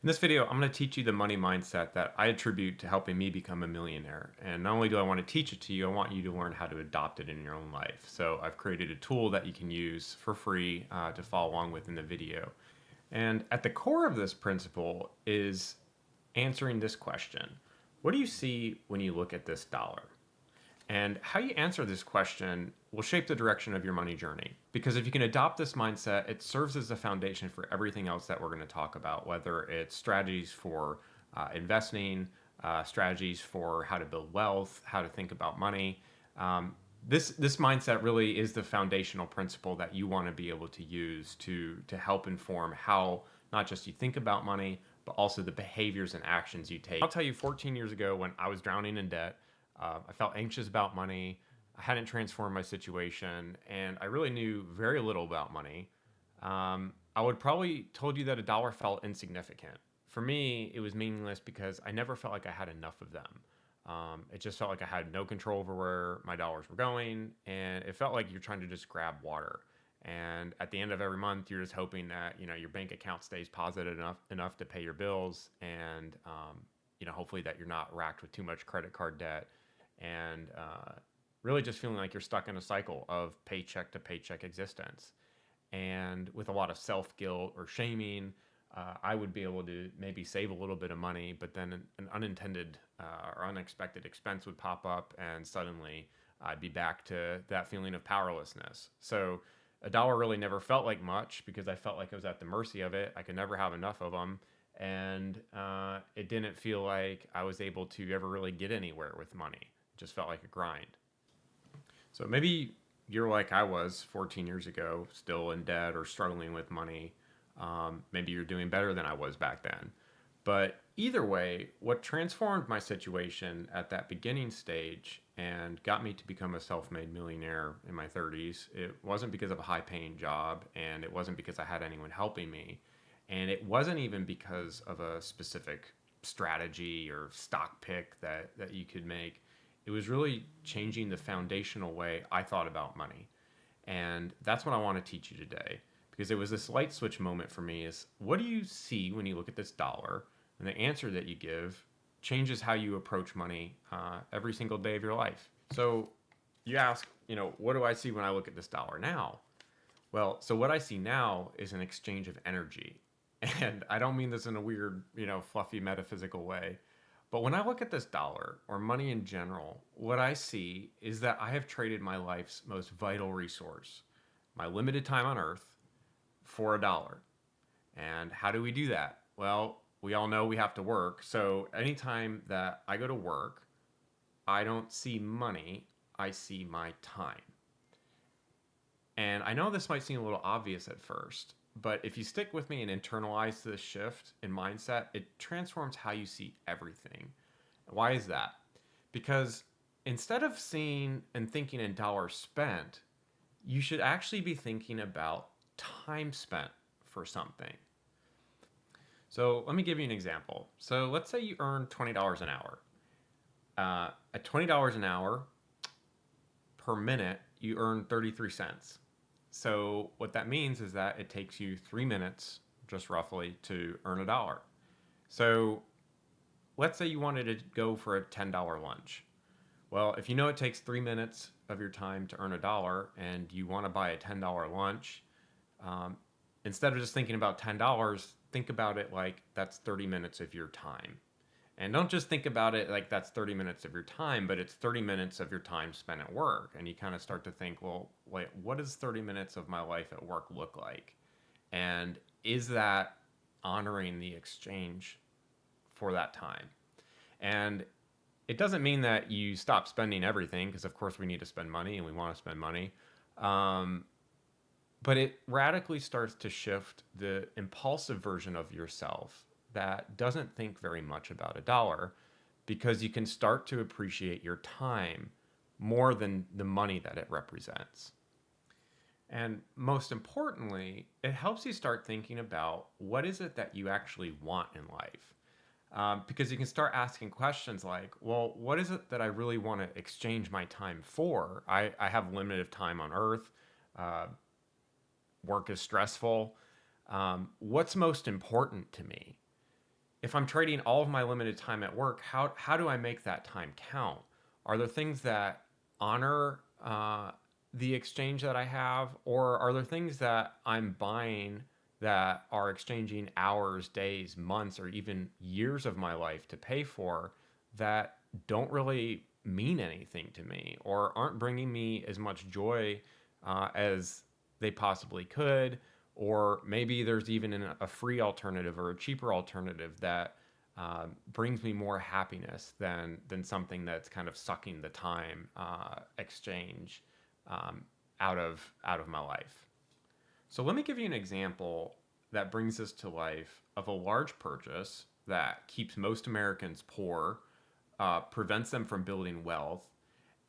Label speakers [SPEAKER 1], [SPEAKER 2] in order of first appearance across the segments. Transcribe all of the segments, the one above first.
[SPEAKER 1] In this video, I'm going to teach you the money mindset that I attribute to helping me become a millionaire. And not only do I want to teach it to you, I want you to learn how to adopt it in your own life. So I've created a tool that you can use for free to follow along with in the video. And at the core of this principle is answering this question. What do you see when you look at this dollar? And how you answer this question will shape the direction of your money journey. Because if you can adopt this mindset, it serves as a foundation for everything else that we're going to talk about, whether it's strategies for investing, strategies for how to build wealth, how to think about money. This mindset really is the foundational principle that you want to be able to use to help inform how not just you think about money, but also the behaviors and actions you take. I'll tell you, 14 years ago when I was drowning in debt, I felt anxious about money. I hadn't transformed my situation, and I really knew very little about money. I would probably told you that a dollar felt insignificant. For me, it was meaningless because I never felt like I had enough of them. It just felt like I had no control over where my dollars were going, and it felt like you're trying to just grab water. And at the end of every month, you're just hoping that your bank account stays positive enough to pay your bills, and hopefully that you're not racked with too much credit card debt, and really just feeling like you're stuck in a cycle of paycheck to paycheck existence. And with a lot of self-guilt or shaming, I would be able to maybe save a little bit of money, but then an unintended or unexpected expense would pop up, and suddenly I'd be back to that feeling of powerlessness. So a dollar really never felt like much because I felt like I was at the mercy of it. I could never have enough of them. And it didn't feel like I was able to ever really get anywhere with money. It just felt like a grind. So maybe you're like I was 14 years ago, still in debt or struggling with money. Maybe you're doing better than I was back then. But either way, what transformed my situation at that beginning stage and got me to become a self-made millionaire in my 30s, it wasn't because of a high-paying job, and it wasn't because I had anyone helping me. And it wasn't even because of a specific strategy or stock pick that you could make. It was really changing the foundational way I thought about money. And that's what I want to teach you today. Because it was this light switch moment for me is, what do you see when you look at this dollar? And the answer that you give changes how you approach money every single day of your life. So you ask, what do I see when I look at this dollar now? Well, so what I see now is an exchange of energy. And I don't mean this in a weird, fluffy metaphysical way. But when I look at this dollar or money in general, what I see is that I have traded my life's most vital resource, my limited time on earth, for a dollar. And how do we do that? Well, we all know we have to work. So anytime that I go to work, I don't see money, I see my time. And I know this might seem a little obvious at first, but if you stick with me and internalize this shift in mindset, it transforms how you see everything. Why is that? Because instead of seeing and thinking in dollars spent, you should actually be thinking about time spent for something. So let me give you an example. So let's say you earn $20 an hour. At $20 an hour per minute, you earn 33 cents. So what that means is that it takes you 3 minutes, just roughly, to earn a dollar. So let's say you wanted to go for a $10 lunch. Well, if you know it takes 3 minutes of your time to earn a dollar and you want to buy a $10 lunch, instead of just thinking about $10, think about it like that's 30 minutes of your time. And don't just think about it like that's 30 minutes of your time, but it's 30 minutes of your time spent at work. And you kind of start to think, well, wait, what does 30 minutes of my life at work look like? And is that honoring the exchange for that time? And it doesn't mean that you stop spending everything, because of course we need to spend money and we want to spend money. But it radically starts to shift the impulsive version of yourself that doesn't think very much about a dollar, because you can start to appreciate your time more than the money that it represents. And most importantly, it helps you start thinking about what is it that you actually want in life. Because you can start asking questions like, well, what is it that I really want to exchange my time for? I have limited time on earth. Work is stressful. What's most important to me? If I'm trading all of my limited time at work, how do I make that time count? Are there things that honor the exchange that I have, or are there things that I'm buying that are exchanging hours, days, months, or even years of my life to pay for that don't really mean anything to me or aren't bringing me as much joy as they possibly could? Or maybe there's even a free alternative or a cheaper alternative that brings me more happiness than something that's kind of sucking the time exchange um, out of my life. So let me give you an example that brings this to life of a large purchase that keeps most Americans poor, prevents them from building wealth,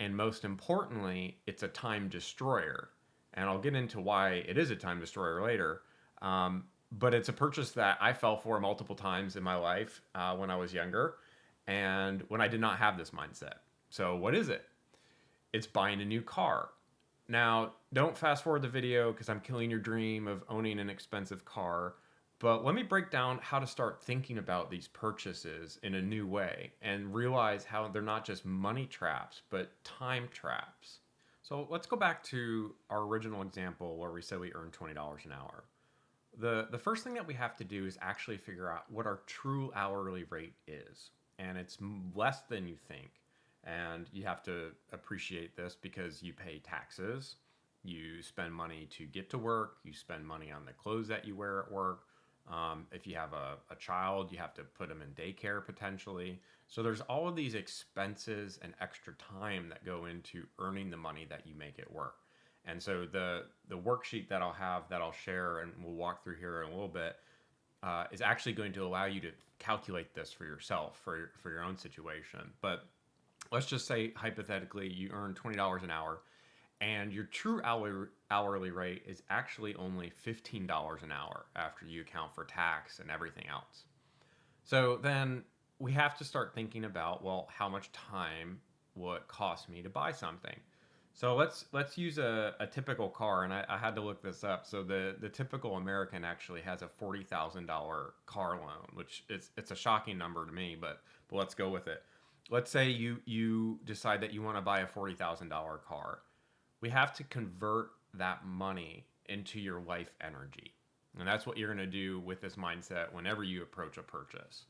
[SPEAKER 1] and most importantly, it's a time destroyer. And I'll get into why it is a time destroyer later. But it's a purchase that I fell for multiple times in my life when I was younger and when I did not have this mindset. So, what is it? It's buying a new car. Now, don't fast forward the video because I'm killing your dream of owning an expensive car. But let me break down how to start thinking about these purchases in a new way and realize how they're not just money traps, but time traps. So let's go back to our original example where we said we earn $20 an hour. The first thing that we have to do is actually figure out what our true hourly rate is. And it's less than you think. And you have to appreciate this because you pay taxes, you spend money to get to work, you spend money on the clothes that you wear at work. If you have a child, you have to put them in daycare potentially. So there's all of these expenses and extra time that go into earning the money that you make at work. And so the worksheet that I'll share and we'll walk through here in a little bit is actually going to allow you to calculate this for yourself, for your own situation. But let's just say hypothetically you earn $20 an hour and your true hourly rate is actually only $15 an hour after you account for tax and everything else. So then we have to start thinking about, well, how much time will it cost me to buy something? So let's use a typical car, and I had to look this up. So the typical American actually has a $40,000 car loan, which it's a shocking number to me, but let's go with it. Let's say you decide that you want to buy a $40,000 car. We have to convert that money into your life energy. And that's what you're going to do with this mindset whenever you approach a purchase.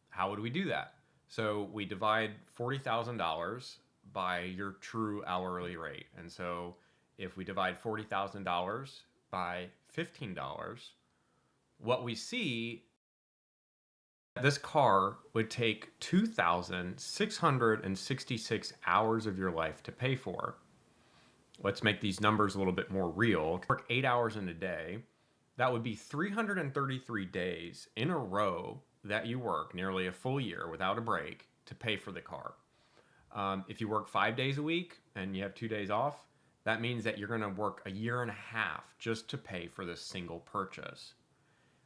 [SPEAKER 1] How would we do that? So we divide $40,000 by your true hourly rate. And so if we divide $40,000 by $15, what we see, this car would take 2,666 hours of your life to pay for. Let's make these numbers a little bit more real. Work 8 hours in a day. That would be 333 days in a row that you work, nearly a full year without a break, to pay for the car. If you work 5 days a week and you have 2 days off, that means that you're going to work a year and a half just to pay for this single purchase.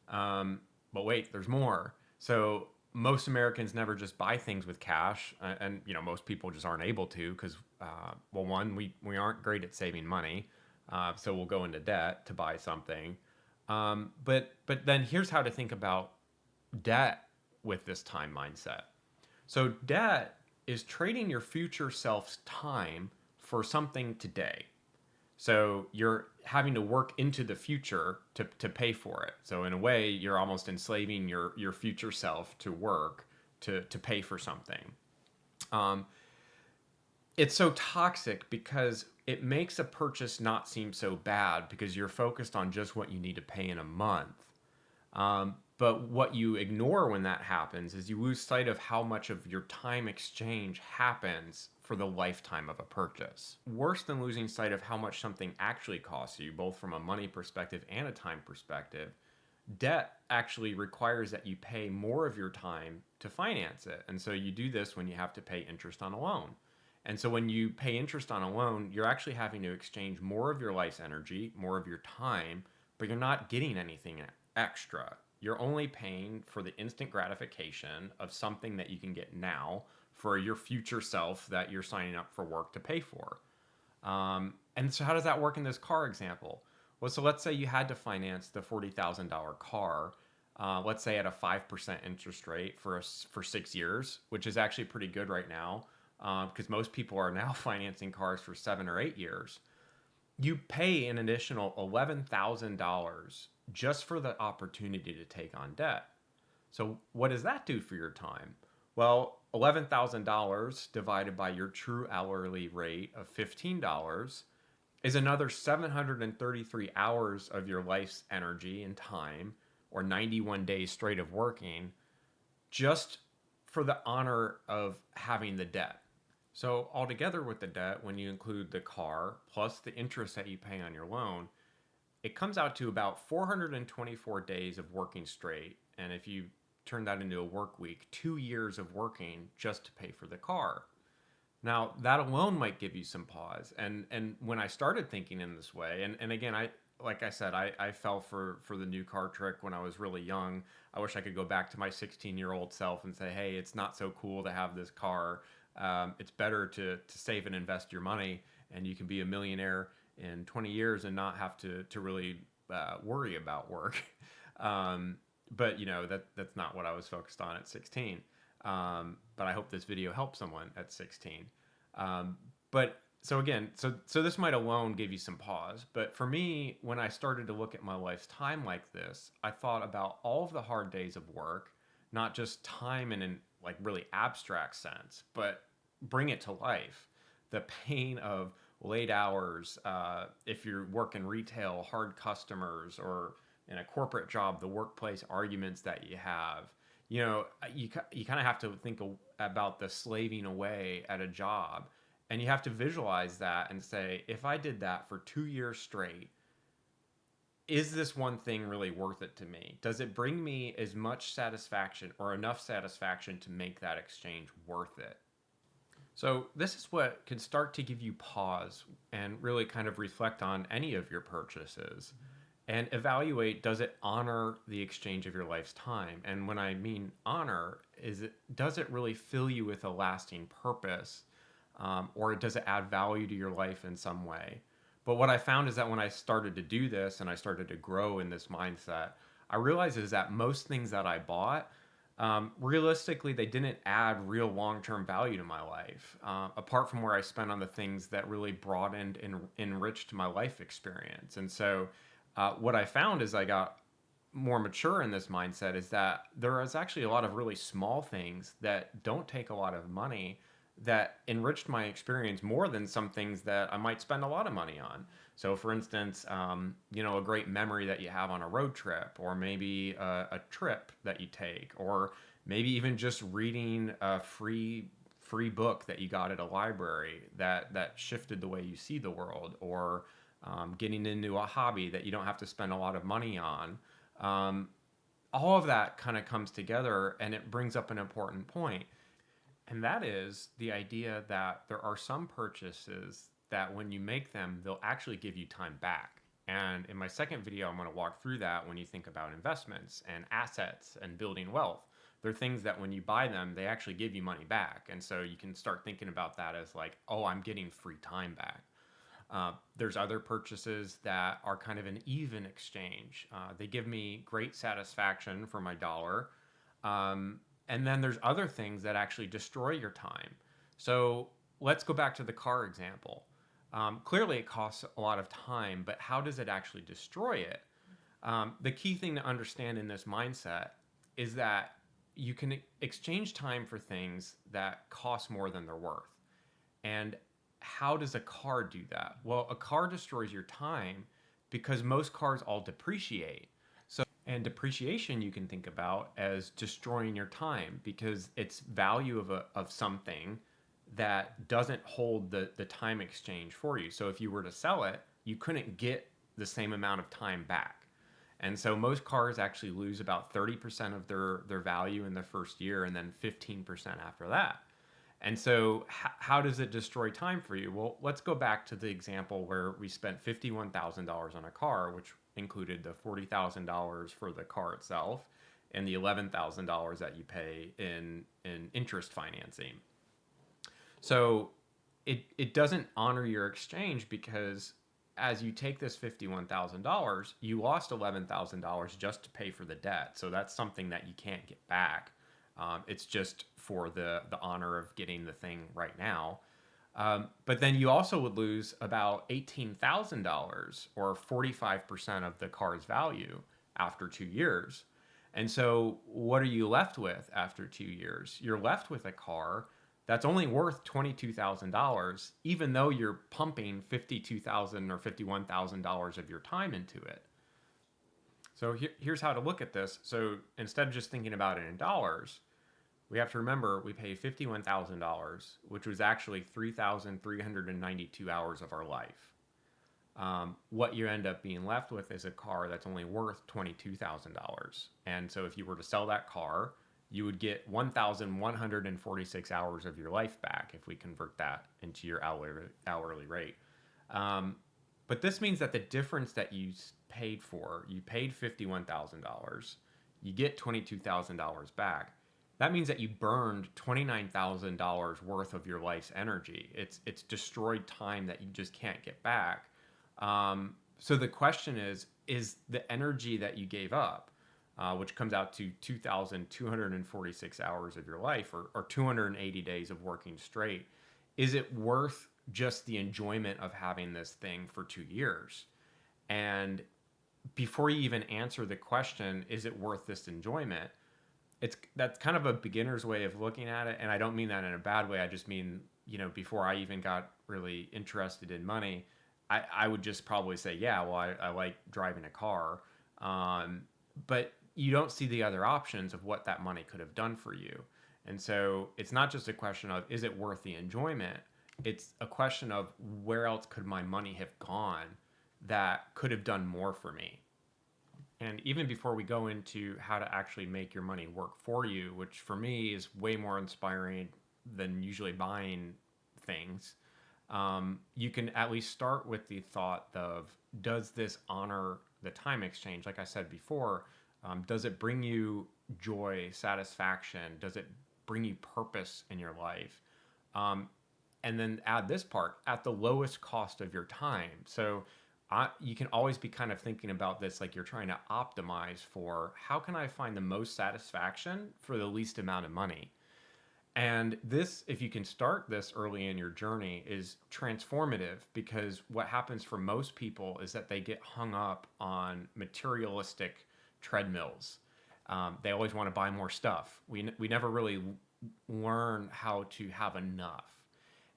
[SPEAKER 1] But wait, there's more. So most Americans never just buy things with cash, and most people just aren't able to because, well, one, we aren't great at saving money, so we'll go into debt to buy something. But then here's how to think about debt with this time mindset. So debt is trading your future self's time for something today. So you're having to work into the future to pay for it. So in a way, you're almost enslaving your future self to work to pay for something. It's so toxic because it makes a purchase not seem so bad because you're focused on just what you need to pay in a month. But what you ignore when that happens is you lose sight of how much of your time exchange happens for the lifetime of a purchase. Worse than losing sight of how much something actually costs you, both from a money perspective and a time perspective, debt actually requires that you pay more of your time to finance it. And so you do this when you have to pay interest on a loan. And so when you pay interest on a loan, you're actually having to exchange more of your life's energy, more of your time, but you're not getting anything extra. You're only paying for the instant gratification of something that you can get now for your future self that you're signing up for work to pay for. And so how does that work in this car example? Well, so let's say you had to finance the $40,000 car. let's say at a 5% interest rate for 6 years, which is actually pretty good right now, because most people are now financing cars for 7 or 8 years. You pay an additional $11,000 just for the opportunity to take on debt. So what does that do for your time? Well, $11,000 divided by your true hourly rate of $15 is another 733 hours of your life's energy and time, or 91 days straight of working, just for the honor of having the debt. So altogether with the debt, when you include the car plus the interest that you pay on your loan, it comes out to about 424 days of working straight. And if you turn that into a work week, 2 years of working just to pay for the car. Now, that alone might give you some pause. And when I started thinking in this way, and again, like I said, I fell for the new car trick when I was really young. I wish I could go back to my 16-year-old self and say, hey, it's not so cool to have this car. It's better to save and invest your money, and you can be a millionaire in 20 years and not have to really worry about work. But that's not what I was focused on at 16. But I hope this video helps someone at 16. But so again, so this might alone give you some pause. But for me, when I started to look at my life's time like this, I thought about all of the hard days of work, not just time in an like really abstract sense, but bring it to life. The pain of late hours, if you work in retail, hard customers, or in a corporate job, the workplace arguments that you have. You kind of have to think about the slaving away at a job, and you have to visualize that and say, if I did that for 2 years straight, is this one thing really worth it to me? Does it bring me as much satisfaction or enough satisfaction to make that exchange worth it? So this is what can start to give you pause and really kind of reflect on any of your purchases and evaluate, does it honor the exchange of your life's time? And when I mean honor, does it really fill you with a lasting purpose? Or does it add value to your life in some way? But what I found is that when I started to do this and I started to grow in this mindset, I realized is that most things that I bought, realistically, they didn't add real long-term value to my life, apart from where I spent on the things that really broadened and enriched my life experience. And so what I found as I got more mature in this mindset is that there is actually a lot of really small things that don't take a lot of money that enriched my experience more than some things that I might spend a lot of money on. So for instance, a great memory that you have on a road trip, or maybe a trip that you take, or maybe even just reading a free book that you got at a library that shifted the way you see the world, or getting into a hobby that you don't have to spend a lot of money on. All of that kind of comes together, and it brings up an important point. And that is the idea that there are some purchases that when you make them, they'll actually give you time back. And in my second video, I'm going to walk through that when you think about investments and assets and building wealth. They're things that when you buy them, they actually give you money back. And so you can start thinking about that as like, oh, I'm getting free time back. There's other purchases that are kind of an even exchange. They give me great satisfaction for my dollar. And then there's other things that actually destroy your time. So let's go back to the car example. Clearly it costs a lot of time, but how does it actually destroy it? The key thing to understand in this mindset is that you can exchange time for things that cost more than they're worth. And how does a car do that? Well, a car destroys your time because most cars all depreciate. And depreciation you can think about as destroying your time, because it's value of something that doesn't hold the time exchange for you. So if you were to sell it, you couldn't get the same amount of time back. And so most cars actually lose about 30% of their value in the first year, and then 15% after that. And so how does it destroy time for you? Well, let's go back to the example where we spent $51,000 on a car, which included the $40,000 for the car itself and the $11,000 that you pay in interest financing. So it doesn't honor your exchange because as you take this $51,000, you lost $11,000 just to pay for the debt. So that's something that you can't get back. It's just for the honor of getting the thing right now. But then you also would lose about $18,000 or 45% of the car's value after 2 years. And so what are you left with after 2 years? You're left with a car that's only worth $22,000, even though you're pumping $52,000 or $51,000 of your time into it. So here's how to look at this. So instead of just thinking about it in dollars, we have to remember we pay $51,000, which was actually 3,392 hours of our life. What you end up being left with is a car that's only worth $22,000. And so if you were to sell that car, you would get 1,146 hours of your life back if we convert that into your hourly rate. But this means that the difference that you paid for, you paid $51,000, you get $22,000 back. That means that you burned $29,000 worth of your life's energy. It's destroyed time that you just can't get back. So the question is the energy that you gave up, which comes out to 2,246 hours of your life or 280 days of working straight, is it worth just the enjoyment of having this thing for 2 years? And before you even answer the question, is it worth this enjoyment? That's kind of a beginner's way of looking at it. And I don't mean that in a bad way. I just mean, before I even got really interested in money, I would just probably say, yeah, well, I like driving a car. But you don't see the other options of what that money could have done for you. And so it's not just a question of, is it worth the enjoyment? It's a question of where else could my money have gone that could have done more for me? And even before we go into how to actually make your money work for you, which for me is way more inspiring than usually buying things, you can at least start with the thought of, does this honor the time exchange? Like I said before, does it bring you joy, satisfaction? Does it bring you purpose in your life? And then add this part, at the lowest cost of your time. So you can always be kind of thinking about this like you're trying to optimize for, how can I find the most satisfaction for the least amount of money? And this, if you can start this early in your journey, is transformative, because what happens for most people is that they get hung up on materialistic treadmills. They always want to buy more stuff. We never really learn how to have enough.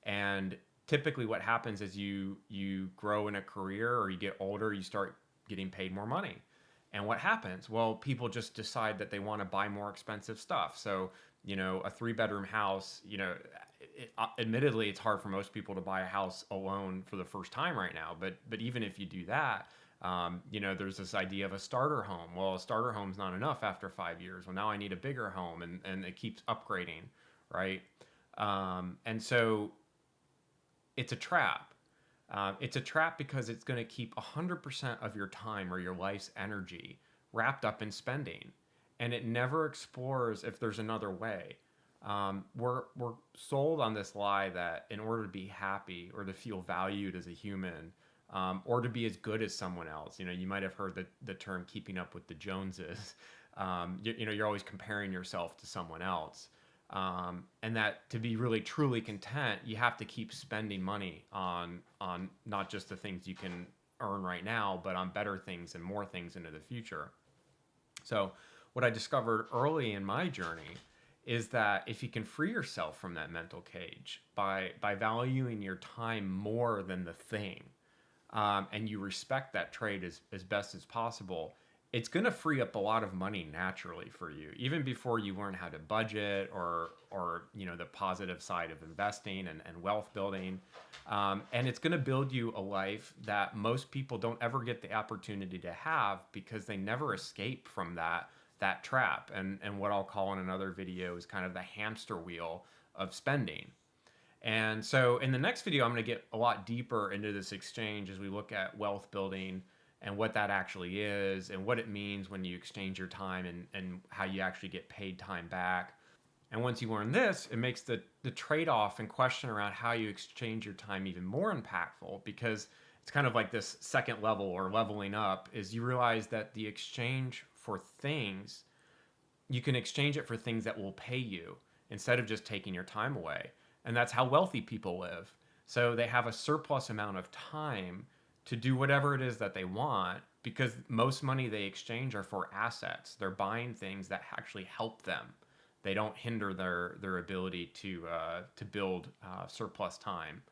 [SPEAKER 1] And typically what happens is you grow in a career, or you get older, you start getting paid more money. And what happens? Well, people just decide that they want to buy more expensive stuff. So, a 3-bedroom house, admittedly, it's hard for most people to buy a house alone for the first time right now. But even if you do that, there's this idea of a starter home. Well, a starter home's not enough after 5 years. Well, now I need a bigger home, and it keeps upgrading, right? And so it's a trap. It's a trap because it's going to keep 100% of your time or your life's energy wrapped up in spending. And it never explores if there's another way. We're sold on this lie that in order to be happy, or to feel valued as a human, or to be as good as someone else, you might have heard the term keeping up with the Joneses. You're always comparing yourself to someone else. And that to be really truly content, you have to keep spending money on not just the things you can earn right now, but on better things and more things into the future. So what I discovered early in my journey is that if you can free yourself from that mental cage by valuing your time more than the thing, and you respect that trade as best as possible, it's going to free up a lot of money naturally for you, even before you learn how to budget or the positive side of investing and wealth building. And it's going to build you a life that most people don't ever get the opportunity to have, because they never escape from that trap. And what I'll call in another video is kind of the hamster wheel of spending. And so in the next video, I'm going to get a lot deeper into this exchange as we look at wealth building and what that actually is, and what it means when you exchange your time, and how you actually get paid time back. And once you learn this, it makes the trade-off and question around how you exchange your time even more impactful, because it's kind of like this second level or leveling up, is you realize that the exchange for things, you can exchange it for things that will pay you instead of just taking your time away. And that's how wealthy people live. So they have a surplus amount of time to do whatever it is that they want, because most money they exchange are for assets. They're buying things that actually help them. They don't hinder their ability to build surplus time.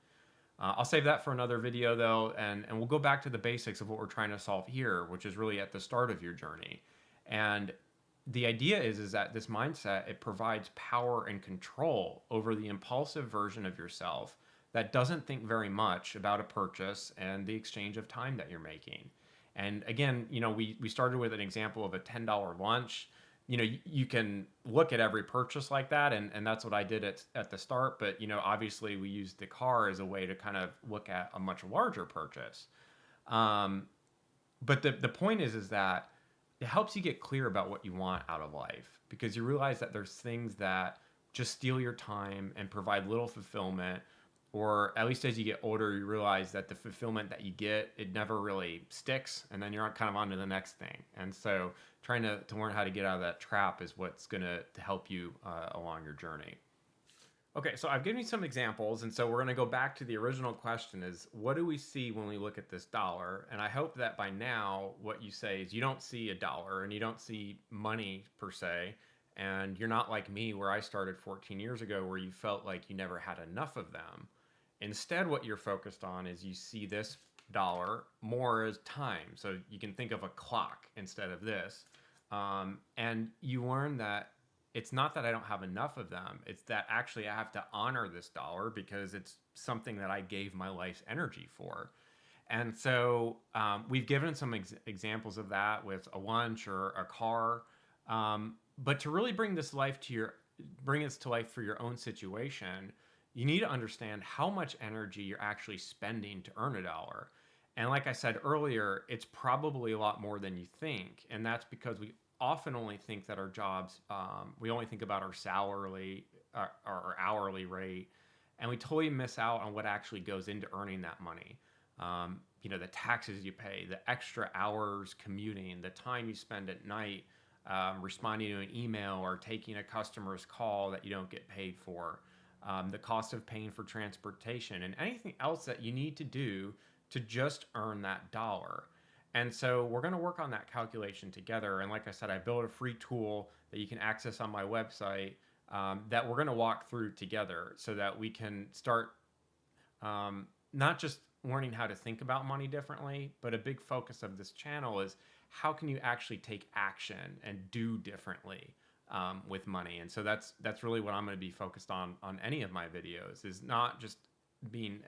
[SPEAKER 1] I'll save that for another video though, and we'll go back to the basics of what we're trying to solve here, which is really at the start of your journey. And the idea is that this mindset, it provides power and control over the impulsive version of yourself that doesn't think very much about a purchase and the exchange of time that you're making. And again, we started with an example of a $10 lunch. You can look at every purchase like that, and that's what I did at the start. But, obviously we used the car as a way to kind of look at a much larger purchase. But the point is that it helps you get clear about what you want out of life, because you realize that there's things that just steal your time and provide little fulfillment, or at least as you get older, you realize that the fulfillment that you get, it never really sticks, and then you're kind of on to the next thing. And so trying to learn how to get out of that trap is what's going to help you along your journey. Okay, so I've given you some examples, and so we're going to go back to the original question is, what do we see when we look at this dollar? And I hope that by now what you say is you don't see a dollar and you don't see money per se, and you're not like me where I started 14 years ago where you felt like you never had enough of them. Instead, what you're focused on is you see this dollar more as time. So you can think of a clock instead of this. And you learn that it's not that I don't have enough of them. It's that actually I have to honor this dollar because it's something that I gave my life's energy for. And so we've given some examples of that with a lunch or a car. But to really bring this to life for your own situation, you need to understand how much energy you're actually spending to earn a dollar. And like I said earlier, it's probably a lot more than you think. And that's because we often only think that our jobs, we only think about our salary, our hourly rate, and we totally miss out on what actually goes into earning that money. The taxes you pay, the extra hours commuting, the time you spend at night responding to an email or taking a customer's call that you don't get paid for, the cost of paying for transportation, and anything else that you need to do to just earn that dollar. And so we're going to work on that calculation together. And like I said, I built a free tool that you can access on my website that we're going to walk through together so that we can start not just learning how to think about money differently, but a big focus of this channel is how can you actually take action and do differently with money. And so that's really what I'm going to be focused on any of my videos, is not just being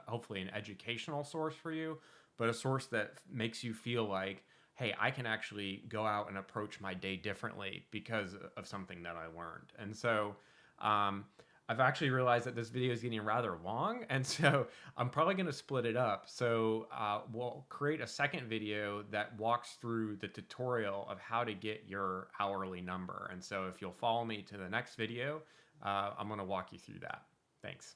[SPEAKER 1] hopefully an educational source for you, but a source that makes you feel like, hey, I can actually go out and approach my day differently because of something that I learned. And so I've actually realized that this video is getting rather long, and so I'm probably going to split it up. So we'll create a second video that walks through the tutorial of how to get your hourly number. And so if you'll follow me to the next video, I'm going to walk you through that. Thanks.